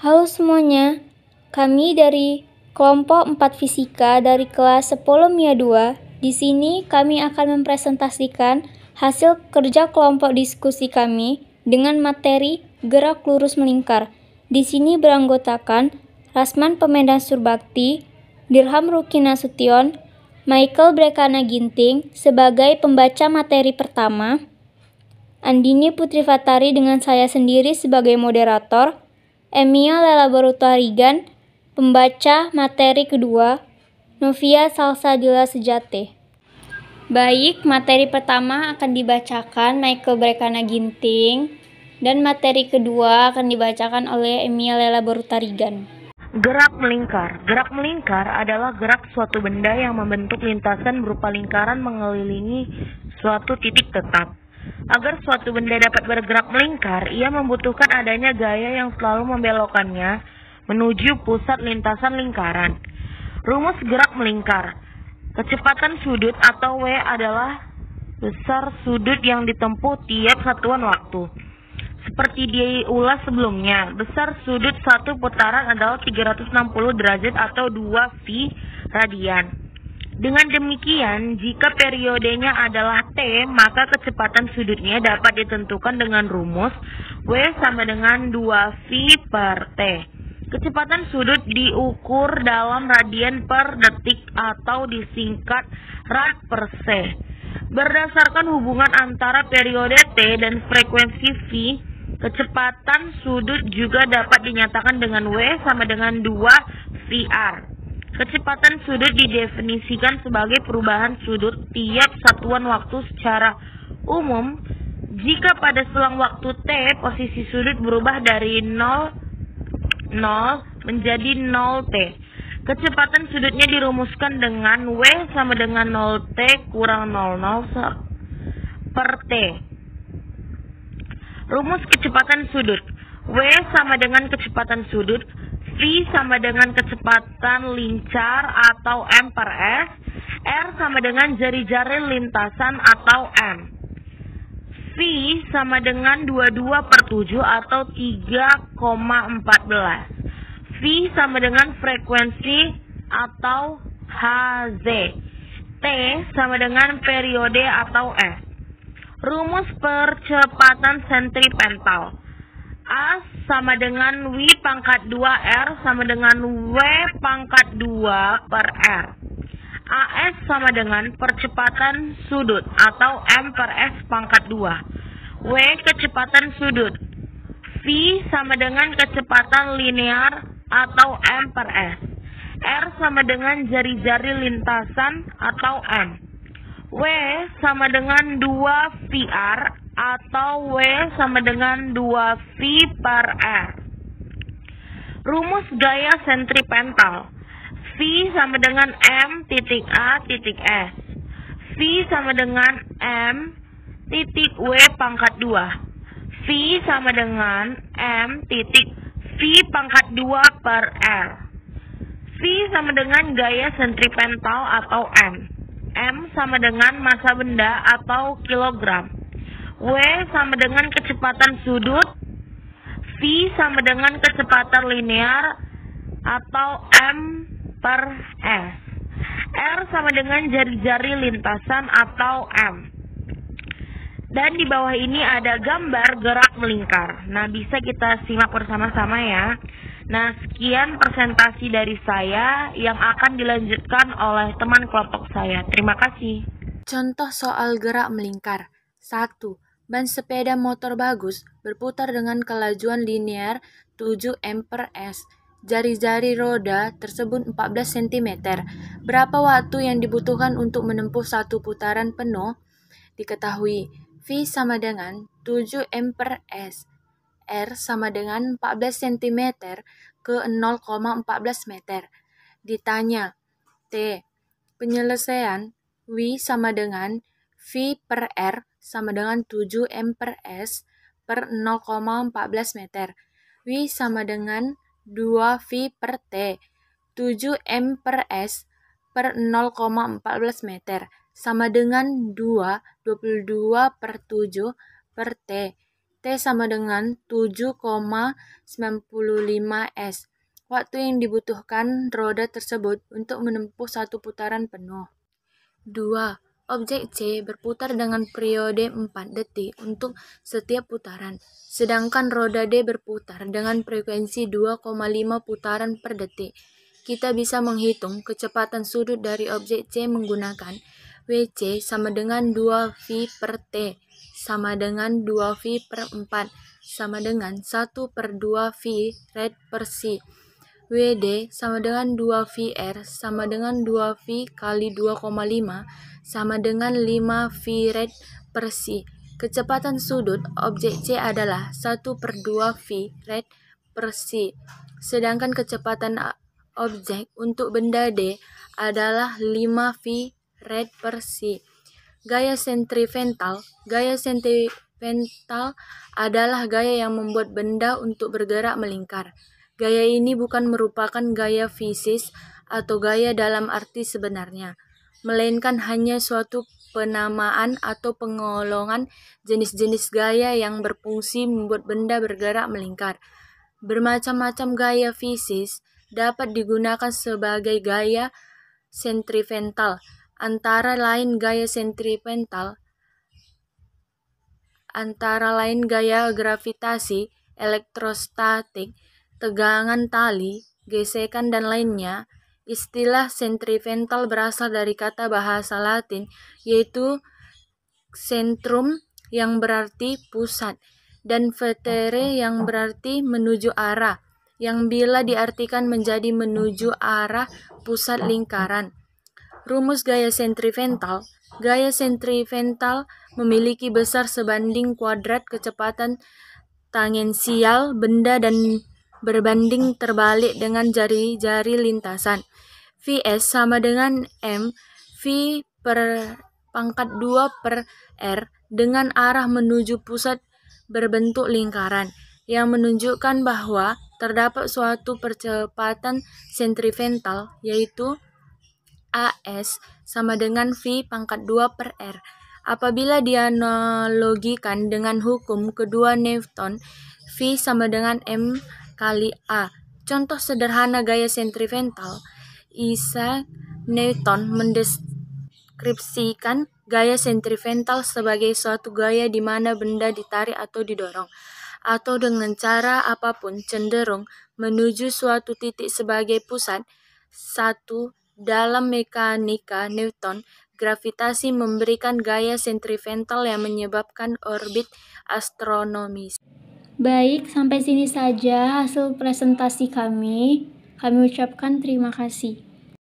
Halo semuanya, kami dari kelompok 4 Fisika dari kelas 10 MIA 2. Di sini kami akan mempresentasikan hasil kerja kelompok diskusi kami dengan materi gerak lurus melingkar. Di sini beranggotakan Rasman Pemedan Surbakti, Dirham Ruki Nasution, Michael Brekana Ginting sebagai pembaca materi pertama, Andini Putri Fatari dengan saya sendiri sebagai moderator, Emia Lela Barutarigan, pembaca materi kedua, Novia Salsadila Sejate. Baik, materi pertama akan dibacakan Michael Brekana Ginting, dan materi kedua akan dibacakan oleh Emia Lela Barutarigan. Gerak melingkar. Gerak melingkar adalah gerak suatu benda yang membentuk lintasan berupa lingkaran mengelilingi suatu titik tetap. Agar suatu benda dapat bergerak melingkar, ia membutuhkan adanya gaya yang selalu membelokkannya menuju pusat lintasan lingkaran. Rumus gerak melingkar. Kecepatan sudut atau W adalah besar sudut yang ditempuh tiap satuan waktu. Seperti diulas sebelumnya, besar sudut satu putaran adalah 360 derajat atau 2 V radian. Dengan demikian, jika periodenya adalah T, maka kecepatan sudutnya dapat ditentukan dengan rumus W sama dengan 2V per T. Kecepatan sudut diukur dalam radian per detik atau disingkat rad per C. Berdasarkan hubungan antara periode T dan frekuensi V, kecepatan sudut juga dapat dinyatakan dengan W sama dengan 2VR. Kecepatan sudut didefinisikan sebagai perubahan sudut tiap satuan waktu secara umum jika pada selang waktu T posisi sudut berubah dari 0 menjadi 0T. Kecepatan sudutnya dirumuskan dengan W sama dengan 0T kurang 00 per T. Rumus kecepatan sudut. W sama dengan kecepatan sudut, V sama dengan kecepatan lincar atau M per S, R sama dengan jari-jari lintasan atau M. V sama dengan 22 per 7 atau 3,14. V sama dengan frekuensi atau Hz. T sama dengan periode atau S. Rumus percepatan sentripetal. A sama dengan W pangkat 2R sama dengan W pangkat 2 per R. AS sama dengan percepatan sudut atau M per S pangkat 2. W kecepatan sudut. V sama dengan kecepatan linear atau M per S. R sama dengan jari-jari lintasan atau M. W sama dengan 2VR atau W sama dengan 2V per R. Rumus gaya sentripetal. V sama dengan M titik A titik S. V sama dengan M titik W pangkat 2. V sama dengan M titik V pangkat 2 per R. V sama dengan gaya sentripetal atau M. M sama dengan massa benda atau kilogram. W sama dengan kecepatan sudut. V sama dengan kecepatan linear atau M per S. R sama dengan jari-jari lintasan atau M. Dan di bawah ini ada gambar gerak melingkar. Nah, bisa kita simak bersama-sama ya. Nah, sekian presentasi dari saya yang akan dilanjutkan oleh teman kelompok saya. Terima kasih. Contoh soal gerak melingkar. 1. Ban sepeda motor bagus berputar dengan kelajuan linear 7 m per s. Jari-jari roda tersebut 14 cm. Berapa waktu yang dibutuhkan untuk menempuh satu putaran penuh? Diketahui V sama dengan 7 m per s. R sama dengan 14 cm ke 0,14 meter. Ditanya, T. Penyelesaian W sama dengan V per R sama dengan 7 m per S per 0,14 meter. W sama dengan 2V per T. 7 m per S per 0,14 meter sama dengan 22 per 7 per T. T sama dengan 7,95 S. Waktu yang dibutuhkan roda tersebut untuk menempuh satu putaran penuh. 2. Objek C berputar dengan periode 4 detik untuk setiap putaran, sedangkan roda D berputar dengan frekuensi 2,5 putaran per detik. Kita bisa menghitung kecepatan sudut dari objek C menggunakan WC sama dengan 2V per T sama dengan 2V per 4 sama dengan 1/2V rad per C. WD sama dengan 2VR sama dengan 2V kali 2,5 sama dengan 5V rad per C. Kecepatan sudut objek C adalah 1/2V rad per C. Sedangkan kecepatan objek untuk benda D adalah 5V rad per C. Gaya sentripetal. Gaya sentripetal adalah gaya yang membuat benda untuk bergerak melingkar. Gaya ini bukan merupakan gaya fisis atau gaya dalam arti sebenarnya, melainkan hanya suatu penamaan atau penggolongan jenis-jenis gaya yang berfungsi membuat benda bergerak melingkar. Bermacam-macam gaya fisis dapat digunakan sebagai gaya sentripetal, antara lain gaya gravitasi, elektrostatik, tegangan tali, gesekan, dan lainnya. Istilah sentripetal berasal dari kata bahasa Latin, yaitu centrum yang berarti pusat, dan vetere yang berarti menuju arah, yang bila diartikan menjadi menuju arah pusat lingkaran. Rumus gaya sentripetal. Gaya sentripetal memiliki besar sebanding kuadrat kecepatan tangensial benda dan berbanding terbalik dengan jari-jari lintasan. Vs sama dengan M V per pangkat 2 per R dengan arah menuju pusat berbentuk lingkaran, yang menunjukkan bahwa terdapat suatu percepatan sentripetal, yaitu AS sama dengan V pangkat 2 per R. Apabila dianalogikan dengan hukum kedua Newton, V sama dengan M kali A. Contoh sederhana gaya sentripetal. Isaac Newton mendeskripsikan gaya sentripetal sebagai suatu gaya di mana benda ditarik atau didorong, atau dengan cara apapun cenderung menuju suatu titik sebagai pusat. 1. Dalam mekanika Newton, gravitasi memberikan gaya sentripetal yang menyebabkan orbit astronomis. Baik, sampai sini saja hasil presentasi kami. Kami ucapkan terima kasih.